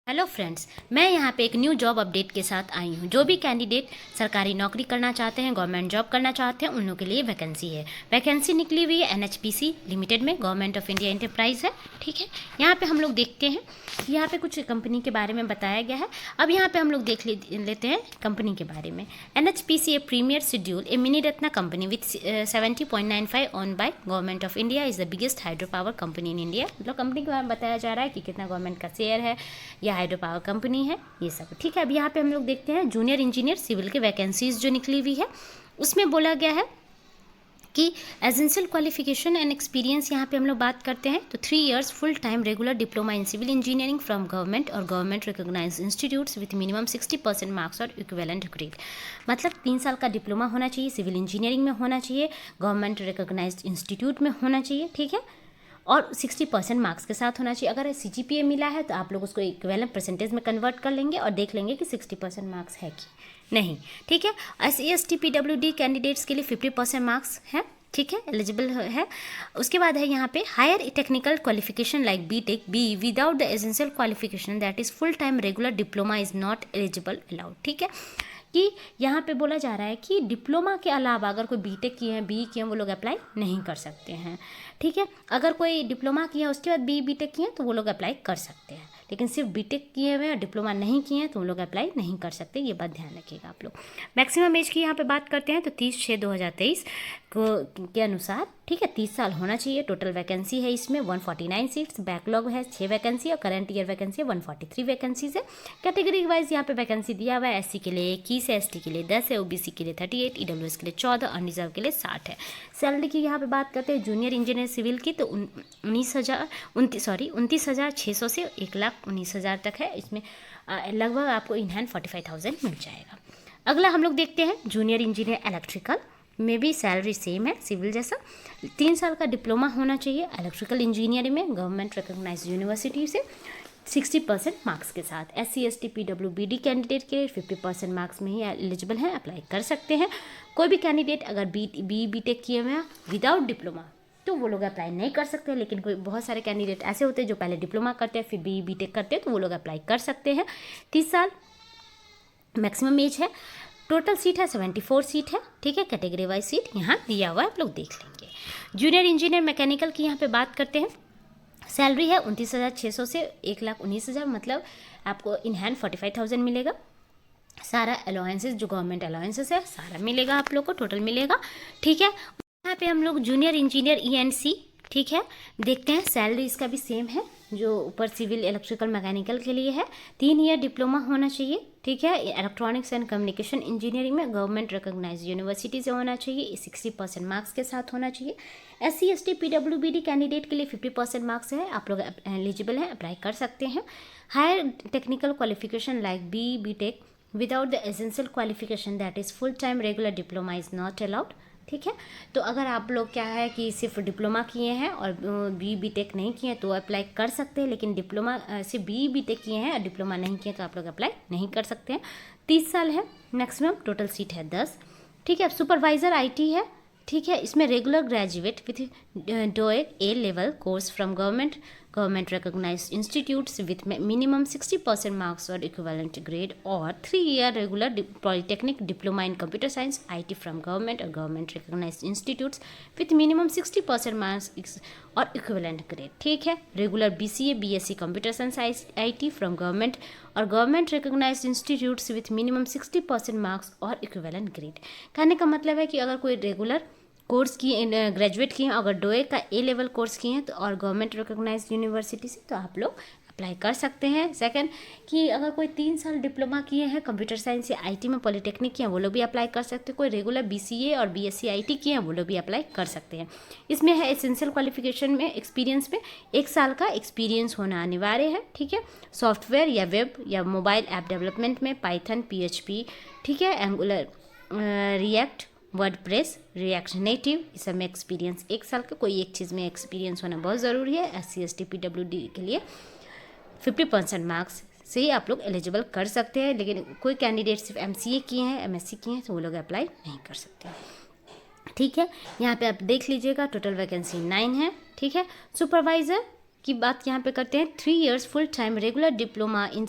Hello friends, मैं यहाँ पे एक न्यू जॉब अपडेट के साथ आई हूँ। जो भी कैंडिडेट सरकारी नौकरी करना चाहते हैं, गवर्नमेंट जॉब करना चाहते हैं, उन लोगों के लिए वैकेंसी है। वैकेंसी निकली हुई है एनएचपीसी लिमिटेड में, गवर्नमेंट ऑफ इंडिया एंटरप्राइज है। ठीक है, यहाँ पे हम लोग देखते हैं, यहाँ पे कुछ कंपनी के बारे में बताया गया है। अब यहाँ पे हम लोग देख लेते हैं कंपनी के बारे में। NHPC a premier schedule A mini Ratna company with 70.95 own by government of India is the biggest hydro power company in India. मतलब कंपनी के बारे में बताया जा रहा है कि कितना गवर्नमेंट का शेयर है या हाइड्रो पावर कंपनी है, ये सब। ठीक है, अब यहाँ पे हम लोग देखते हैं जूनियर इंजीनियर सिविल के वैकेंसीज जो निकली हुई है, उसमें बोला गया है कि एसेंशियल क्वालिफिकेशन एंड एक्सपीरियंस यहाँ पे हम लोग बात करते हैं तो 3 years full time regular diploma in civil engineering from government और government recognised institutes with minimum 60% marks और इक्विवेलेंट ग्रेड। मतलब 3 साल का डिप्लोमा होना चाहिए, सिविल इंजीनियरिंग में होना चाहिए, गवर्नमेंट रिकॉग्नाइज्ड इंस्टीट्यूट में होना चाहिए। ठीक है, और 60% मार्क्स के साथ होना चाहिए। अगर CGPA मिला है तो आप लोग उसको इक्विवेलेंट परसेंटेज में कन्वर्ट कर लेंगे और देख लेंगे कि 60% मार्क्स है कि नहीं। ठीक है, SC/ST PWD कैंडिडेट्स के लिए 50% मार्क्स है। ठीक है, एलिजिबल है। उसके बाद है यहाँ पे higher technical qualification like BTech BE without the essential qualification that is full time regular diploma is not eligible allowed. ठीक है, कि यहाँ पे बोला जा रहा है कि डिप्लोमा के अलावा अगर कोई BTech किए हैं, BE किए हैं, वो लोग अप्लाई नहीं कर सकते हैं। ठीक है, अगर कोई डिप्लोमा किया है उसके बाद BE BTech किए हैं तो वो लोग अप्लाई कर सकते हैं, लेकिन सिर्फ BTech किए हुए और डिप्लोमा नहीं किए हैं तो वो लोग अप्लाई नहीं कर सकते। ये बात ध्यान रखिएगा आप लोग। मैक्सिमम एज की यहाँ पे बात करते हैं तो 30/6/2023 के अनुसार। ठीक है, 30 साल होना चाहिए। टोटल वैकेंसी है इसमें 149 सीट्स, बैकलॉग है 6 वैकेंसी और करंट ईयर वैकेंसी है 143 वैकेंसीज है। कैटेगरी वाइज यहाँ पे वैकेंसी दिया हुआ है। SC के लिए 21 है, ST के लिए 10 है, OBC के लिए 38, EWS के लिए 14, अनरिजर्व के लिए 60 है। सैलरी की यहाँ पे बात करते हैं जूनियर इंजीनियर सिविल की तो 29,600 से 1,19,000 तक है। इसमें लगभग आपको इन हैंड 45,000 मिल जाएगा। अगला हम लोग देखते हैं जूनियर इंजीनियर इलेक्ट्रिकल में भी सैलरी सेम है सिविल जैसा। 3 साल का डिप्लोमा होना चाहिए इलेक्ट्रिकल इंजीनियरिंग में गवर्नमेंट रिकॉग्नाइज्ड यूनिवर्सिटी से 60% मार्क्स के साथ। SC/ST PWBD कैंडिडेट के लिए 50% मार्क्स में ही एलिजिबल हैं, अप्लाई कर सकते हैं। कोई भी कैंडिडेट अगर BE BTech किए हुए हैं विदाउट डिप्लोमा तो वो लोग अप्लाई नहीं कर सकते, लेकिन कोई बहुत सारे कैंडिडेट ऐसे होते हैं जो पहले डिप्लोमा करते हैं फिर BE BTech करते हैं तो वो लोग अप्लाई कर सकते हैं। 30 साल मैक्सिमम एज है। टोटल सीट है 74 सीट है। ठीक है, कैटेगरी वाइज सीट यहाँ दिया हुआ है, आप लोग देख लेंगे। जूनियर इंजीनियर मैकेनिकल की यहाँ पे बात करते हैं। सैलरी है 29,600 से 1,19,000, मतलब आपको इन हैंड 45,000 मिलेगा। सारा अलाउंसेस जो गवर्नमेंट अलाउंसेस है सारा मिलेगा आप लोग को, टोटल मिलेगा। ठीक है, यहाँ पे हम लोग जूनियर इंजीनियर ENC ठीक है देखते हैं। सैलरी इसका भी सेम है जो ऊपर सिविल इलेक्ट्रिकल मैकेनिकल के लिए है। 3 ईयर डिप्लोमा होना चाहिए। ठीक है, इलेक्ट्रॉनिक्स एंड कम्युनिकेशन इंजीनियरिंग में गवर्नमेंट रिकॉग्नाइज्ड यूनिवर्सिटी से होना चाहिए, 60% मार्क्स के साथ होना चाहिए। SC/ST PWBD कैंडिडेट के लिए 50% मार्क्स है, आप लोग एलिजिबल हैं, अप्लाई कर सकते हैं। Higher technical qualification like BE BTech without the essential qualification that is full time regular diploma is not allowed. ठीक है, तो अगर आप लोग क्या है कि सिर्फ डिप्लोमा किए हैं और BE BTech नहीं किए हैं तो अप्लाई कर सकते हैं, लेकिन डिप्लोमा सिर्फ BE BTech किए हैं और डिप्लोमा नहीं किए तो आप लोग अप्लाई नहीं कर सकते हैं। 30 साल है मैक्सिमम, टोटल सीट है 10। ठीक है, सुपरवाइज़र IT है। ठीक है, इसमें regular graduate with DOE A level course from government recognised institutes with minimum 60% marks और इक्विवेलेंट ग्रेड और 3 year regular polytechnic diploma in computer science IT from government और government recognised institutes with minimum 60% marks और equivalent grade. ठीक है, regular BCA BSc computer science IT from government और government recognised institutes with minimum 60% marks और equivalent grade. कहने का मतलब है कि अगर कोई रेगुलर कोर्स किए ग्रेजुएट किए हैं, अगर DOE का A लेवल कोर्स किए हैं तो और गवर्नमेंट रिकॉग्नाइज्ड यूनिवर्सिटी से तो आप लोग अप्लाई कर सकते हैं। सेकंड कि अगर कोई 3 साल डिप्लोमा किए हैं कंप्यूटर साइंस या IT में पॉलिटेक्निक किए हैं वो लोग भी अप्लाई कर सकते हैं। कोई रेगुलर BCA और BSc IT किए हैं वो लोग भी अप्लाई कर सकते हैं। इसमें है एसेंशियल क्वालिफिकेशन में एक्सपीरियंस में 1 साल का एक्सपीरियंस होना अनिवार्य है। ठीक है, सॉफ्टवेयर या वेब या मोबाइल ऐप डेवलपमेंट में पाइथन PHP ठीक है, angular react WordPress react native इस सब में एक्सपीरियंस 1 साल का कोई एक चीज़ में एक्सपीरियंस होना बहुत ज़रूरी है। SC/ST PWD के लिए 50% मार्क्स से ही आप लोग एलिजिबल कर सकते हैं, लेकिन कोई कैंडिडेट सिर्फ MCA किए हैं MSc किए हैं तो वो लोग अप्लाई नहीं कर सकते। ठीक है, यहाँ पे आप देख लीजिएगा टोटल वैकेंसी 9 है। ठीक है, सुपरवाइज़र की बात यहाँ पे करते हैं, 3 years full time regular diploma in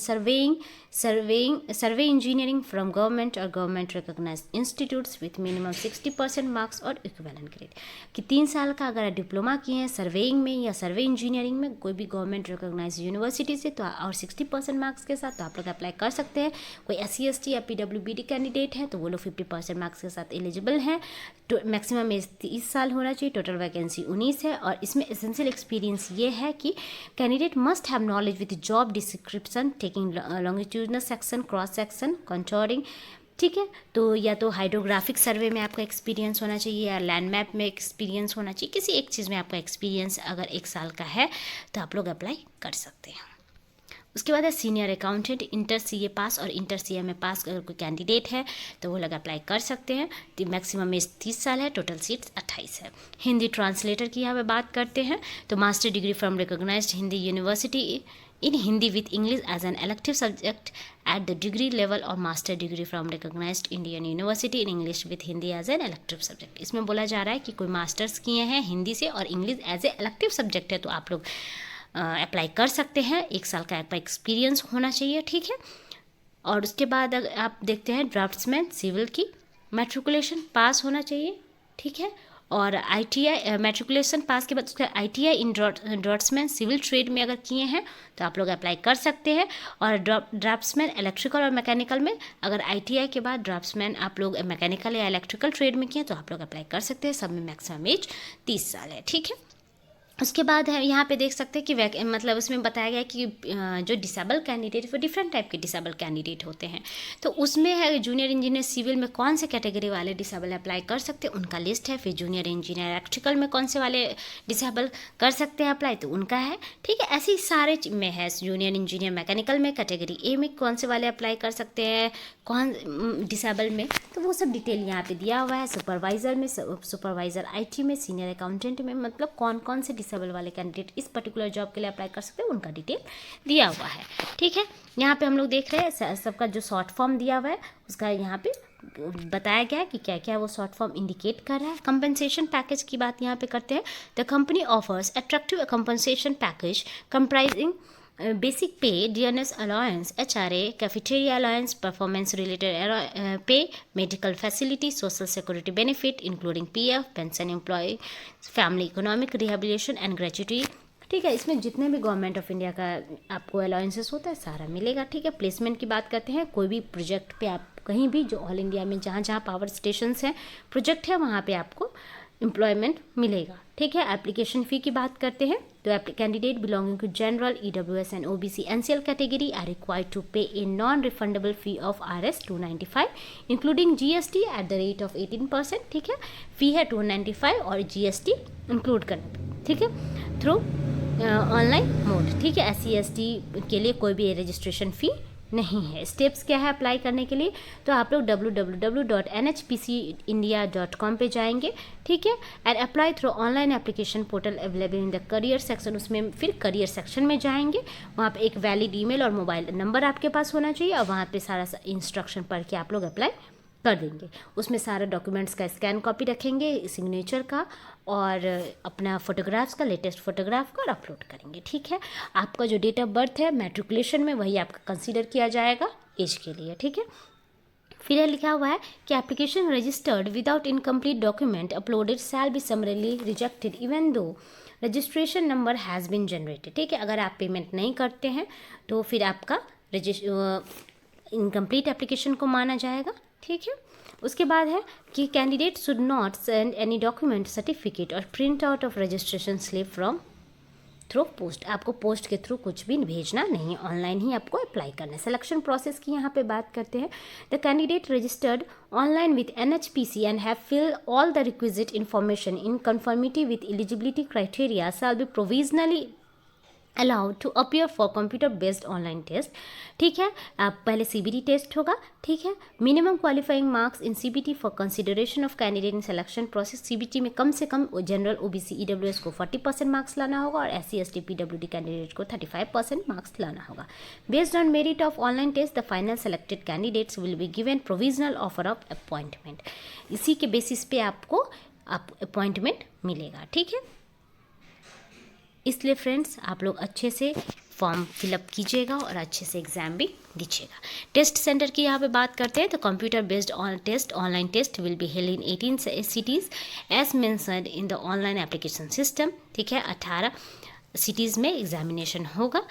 survey engineering from government और government recognise institutes with minimum 60% marks और इक्विवेलेंट ग्रेड। कि 3 साल का अगर डिप्लोमा किए हैं सर्वेइंग में या सर्वे इंजीनियरिंग में कोई भी गवर्नमेंट रिकॉग्नाइज यूनिवर्सिटी से, तो और 60% मार्क्स के साथ, तो आप लोग अप्लाई कर सकते हैं। कोई SC ST या PWBD कैंडिडेट है तो वो लोग 50% मार्क्स के साथ एलिजिबल हैं। मैक्सिमम एज 30 साल होना चाहिए। टोटल वैकेंसी 19 है। और इसमें एसेंशियल एक्सपीरियंस ये है कि candidate must have knowledge with job description, taking longitudinal section, cross section, contouring, ठीक है। तो या तो हाइड्रोग्राफिक सर्वे में आपका एक्सपीरियंस होना चाहिए या लैंड मैप में एक्सपीरियंस होना चाहिए। किसी एक चीज़ में आपका एक्सपीरियंस अगर 1 साल का है तो आप लोग अप्लाई कर सकते हैं। उसके बाद है सीनियर अकाउंटेंट, इंटर CA पास और इंटर CMA पास अगर कोई कैंडिडेट है तो वो लोग अप्लाई कर सकते हैं। तो मैक्सिमम एज 30 साल है। टोटल सीट्स 28 है। हिंदी ट्रांसलेटर की यहाँ पे बात करते हैं तो master degree from recognised Hindi university in Hindi with English as an elective subject at the degree level और master degree from recognised Indian university in English with Hindi as an elective subject. इसमें बोला जा रहा है कि कोई मास्टर्स किए हैं हिंदी से और English as a elective subject है तो आप लोग अप्लाई कर सकते हैं। 1 साल का आपका एक्सपीरियंस होना चाहिए, ठीक है। और उसके बाद अगर आप देखते हैं ड्राफ्ट्समैन सिविल की मैट्रिकुलेशन पास होना चाहिए, ठीक है। और ITI मैट्रिकुलेशन पास के बाद उसका ITI इन ड्राफ्ट्समैन सिविल ट्रेड में अगर किए हैं तो आप लोग अप्लाई कर सकते हैं। और ड्राफ्ट्समैन इलेक्ट्रिकल और मैकेनिकल में अगर ITI के बाद ड्राफ्ट्समैन आप लोग मैकेनिकल या इलेक्ट्रिकल ट्रेड में किए तो आप लोग अप्लाई कर सकते हैं। सब में मैक्सिमम एज 30 साल है, ठीक है। उसके बाद है यहाँ पे देख सकते हैं कि मतलब उसमें बताया गया कि जो डिसेबल कैंडिडेट वो डिफरेंट टाइप के डिसेबल कैंडिडेट होते हैं। तो उसमें है जूनियर इंजीनियर सिविल में कौन से कैटेगरी वाले डिसेबल अप्लाई कर सकते हैं उनका लिस्ट है। फिर जूनियर इंजीनियर इलेक्ट्रिकल में कौन से वाले डिसेबल कर सकते हैं अप्लाई तो उनका है, ठीक है। ऐसे ही सारे में है। जूनियर इंजीनियर मैकेनिकल में कैटेगरी A में कौन से वाले अप्लाई कर सकते हैं, कौन डिसेबल में, तो वो सब डिटेल यहाँ पे दिया हुआ है। सुपरवाइज़र में, सुपरवाइज़र IT में, सीनियर अकाउंटेंट में, मतलब कौन कौन से डिसेबल वाले कैंडिडेट इस पर्टिकुलर जॉब के लिए अप्लाई कर सकते हैं उनका डिटेल दिया हुआ है, ठीक है। यहाँ पे हम लोग देख रहे हैं सबका जो शॉर्ट फॉर्म दिया हुआ है उसका यहाँ पे बताया गया है कि क्या क्या वो शॉर्ट फॉर्म इंडिकेट कर रहा है। कंपनसेशन पैकेज की बात यहाँ पे करते हैं। The company offers attractive compensation package comprising basic pay, DNS allowance, HRA, cafeteria allowance, performance related pay, medical facility, social security benefit including PF, pension, employee, family economic rehabilitation and gratuity, ठीक है। इसमें जितने भी government of India का आपको allowances होता है सारा मिलेगा, ठीक है। प्लेसमेंट की बात करते हैं, कोई भी प्रोजेक्ट पे आप कहीं भी जो ऑल इंडिया में जहाँ जहाँ पावर स्टेशंस हैं प्रोजेक्ट है वहाँ पे आपको एम्प्लॉयमेंट मिलेगा, ठीक है। एप्लीकेशन फ़ी की बात करते हैं तो candidate belonging to general EWS and OBC NCL category are required to pay a non refundable fee of Rs 295 including GST at the rate of 18%, ठीक है। फ़ी है 295 और GST इंक्लूड करना, ठीक है, थ्रू ऑनलाइन मोड, ठीक है। SC ST के लिए कोई भी रजिस्ट्रेशन फ़ी नहीं है। स्टेप्स क्या है अप्लाई करने के लिए, तो आप लोग www.nhpcindia.com पे जाएंगे, ठीक है। And apply through online application portal available in the career section. उसमें फिर करियर सेक्शन में जाएंगे, वहाँ पे एक वैलिड ईमेल और मोबाइल नंबर आपके पास होना चाहिए और वहाँ पे सारा इंस्ट्रक्शन पढ़ के आप लोग अप्लाई कर देंगे। उसमें सारे डॉक्यूमेंट्स का स्कैन कॉपी रखेंगे, सिग्नेचर का और अपना फोटोग्राफ्स का, लेटेस्ट फोटोग्राफ का, और अपलोड करेंगे, ठीक है। आपका जो डेट ऑफ बर्थ है मैट्रिकुलेशन में वही आपका कंसीडर किया जाएगा एज के लिए, ठीक है। फिर लिखा हुआ है कि application registered without incomplete document uploaded shall be summarily rejected even though registration number has been generated, ठीक है। अगर आप पेमेंट नहीं करते हैं तो फिर आपका इनकम्प्लीट एप्लीकेशन को माना जाएगा, ठीक है। उसके बाद है कि candidate should not send any document certificate और print out of registration slip from through post. आपको पोस्ट के थ्रू कुछ भी भेजना नहीं, ऑनलाइन ही आपको अप्लाई करना है। सिलेक्शन प्रोसेस की यहाँ पे बात करते हैं। The candidate registered online with NHPC and have fill all the requisite information in conformity with eligibility criteria shall be provisionally allowed to appear for computer based online test, ठीक है। आप पहले CBT टेस्ट होगा, ठीक है। Minimum qualifying marks in CBT for consideration of candidate in selection process. CBT में कम से कम general OBC EWS को 40% मार्क्स लाना होगा और SC ST PWD कैंडिडेट को 35% मार्क्स लाना होगा। Based on merit of online test the final selected candidates will be given provisional offer of appointment. इसी के बेसिस पे आपको अपॉइंटमेंट मिलेगा, ठीक है। इसलिए फ्रेंड्स आप लोग अच्छे से फॉर्म फिलअप कीजिएगा और अच्छे से एग्ज़ाम भी दीजिएगा। टेस्ट सेंटर की यहाँ पे बात करते हैं तो computer based online test will be held in 18 cities as mentioned in the online application system. ठीक है, 18 सिटीज़ में एग्जामिनेशन होगा।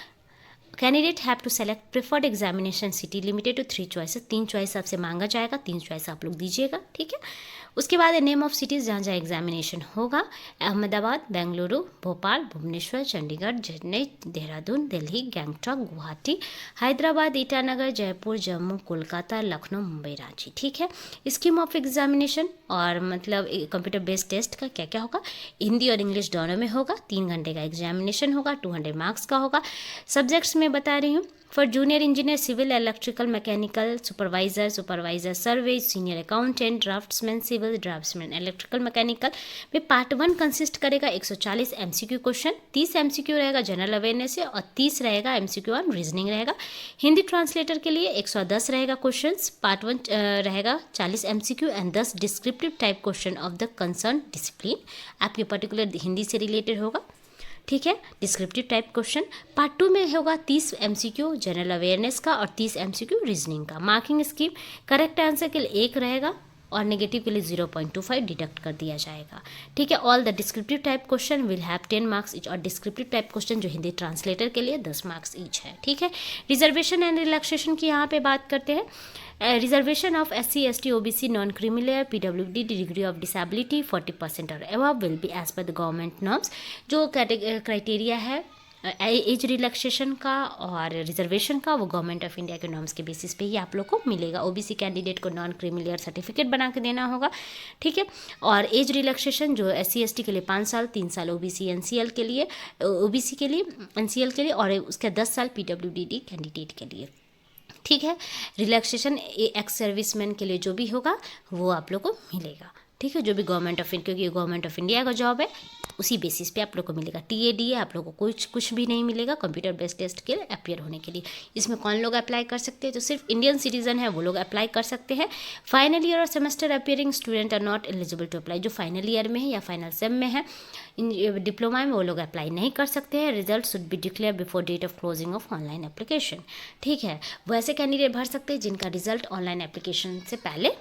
Candidate have to select preferred examination city limited to 3 choices. 3 choice आपसे मांगा जाएगा, 3 चॉइस आप लोग दीजिएगा। ठीक है, उसके बाद नेम ऑफ सिटीज़ जहाँ जहाँ एग्जामिनेशन होगा, अहमदाबाद, बेंगलुरु, भोपाल, भुवनेश्वर, चंडीगढ़, चेन्नई, देहरादून, दिल्ली, गैंगटॉक, गुवाहाटी, हैदराबाद, ईटानगर, जयपुर, जम्मू, कोलकाता, लखनऊ, मुंबई, रांची। ठीक है, स्कीम ऑफ एग्जामिनेशन और मतलब कंप्यूटर बेस्ड टेस्ट का क्या क्या होगा, हिंदी और इंग्लिश दोनों में होगा। 3 घंटे का एग्जामिनेशन होगा, 200 मार्क्स का होगा। सब्जेक्ट्स में बता रही हूँ, for junior engineer civil, electrical, mechanical, supervisor survey, senior accountant, draftsman civil, draftsman electrical mechanical में पार्ट 1 कंसिस्ट करेगा 140 MCQ क्वेश्चन, 30 MCQ रहेगा जनरल अवेयरनेस से और 30 रहेगा MCQ ऑन रीजनिंग रहेगा। हिंदी ट्रांसलेटर के लिए 110 रहेगा क्वेश्चंस, पार्ट 1 रहेगा 40 MCQ and 10 descriptive type question of the concern discipline, आपके पर्टिकुलर हिंदी से रिलेटेड होगा। ठीक है, डिस्क्रिप्टिव टाइप क्वेश्चन। पार्ट 2 में होगा 30 MCQ जनरल अवेयरनेस का और 30 MCQ रीजनिंग का। मार्किंग स्कीम, करेक्ट आंसर के लिए 1 रहेगा और नेगेटिव के लिए 0.25 डिडक्ट कर दिया जाएगा। ठीक है, all the descriptive type question will have 10 marks each और डिस्क्रिप्टिव टाइप क्वेश्चन जो हिंदी ट्रांसलेटर के लिए 10 मार्क्स ईच है। ठीक है, रिजर्वेशन एंड रिलैक्सेशन की यहाँ पे बात करते हैं। Reservation of SC, ST, OBC, non creamy layer, PWD, degree of disability 40% और above will be as per the government norms. जो क्राइटेरिया है एज रिलैक्सेशन का और रिजर्वेशन का, वो गवर्नमेंट ऑफ इंडिया के नॉर्म्स के बेसिस पे ही आप लोग को मिलेगा। OBC कैंडिडेट को नॉन क्रीमिलियर सर्टिफिकेट बना के देना होगा। ठीक है, और एज रिलैक्सेशन जो SC, ST के लिए 5 साल, 3 साल OBC NCL के लिए, OBC के लिए, NCL के लिए और उसके 10 साल PWD कैंडिडेट के लिए। ठीक है, रिलैक्सेशन एक्स सर्विसमैन के लिए जो भी होगा वो आप लोग को मिलेगा। ठीक है, जो भी गवर्नमेंट ऑफ इंडिया, क्योंकि गवर्नमेंट ऑफ इंडिया का जॉब है, उसी बेसिस पे आप लोग को मिलेगा। TADA आप लोग को कुछ भी नहीं मिलेगा कंप्यूटर बेस्ड टेस्ट के लिए अपियर होने के लिए। इसमें कौन लोग अप्लाई कर सकते हैं, तो सिर्फ इंडियन सिटीजन है वो लोग अप्लाई कर सकते हैं। फाइनल ईयर और semester appearing student are not eligible to apply. जो फाइनल ईयर में है या फाइनल सेम में है, डिप्लोमा में, वो लोग अप्लाई नहीं कर सकते हैं। Result should be declare before date of closing of online application. ठीक है, वैसे कैंडिडेट भर सकते हैं जिनका रिजल्ट ऑनलाइन एप्लीकेशन से पहले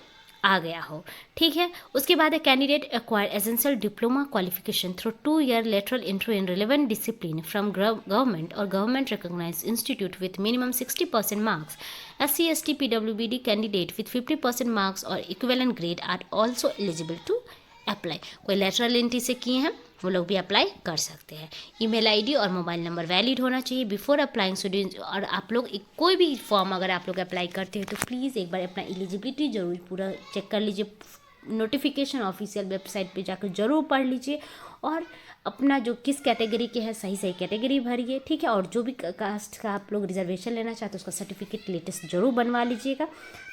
आ गया हो। ठीक है, उसके बाद है candidate acquire essential diploma qualification through 2 year lateral intro in relevant discipline from government और government recognise institute with minimum 60% marks. SC, ST, PWD candidate with 50% marks और equivalent grade are also eligible to apply. कोई lateral entry से किए हैं वो लोग भी apply कर सकते हैं। ईमेल आईडी और मोबाइल नंबर वैलिड होना चाहिए बिफोर अप्लाइंग स्टूडेंट। और आप लोग कोई भी फॉर्म अगर आप लोग अप्लाई करते हैं तो प्लीज़ एक बार अपना एलिजिबिलिटी जरूर पूरा चेक कर लीजिए। नोटिफिकेशन ऑफिशियल वेबसाइट पे जाकर जरूर पढ़ लीजिए और अपना जो किस कैटेगरी के है सही सही कैटेगरी भरिए। ठीक है, और जो भी कास्ट का आप लोग रिजर्वेशन लेना चाहते हो उसका सर्टिफिकेट लेटेस्ट जरूर बनवा लीजिएगा।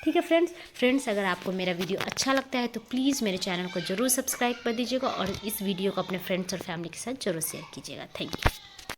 ठीक है फ्रेंड्स, अगर आपको मेरा वीडियो अच्छा लगता है तो प्लीज़ मेरे चैनल को जरूर सब्सक्राइब कर दीजिएगा और इस वीडियो को अपने फ्रेंड्स और फैमिली के साथ जरूर शेयर कीजिएगा। Thank you.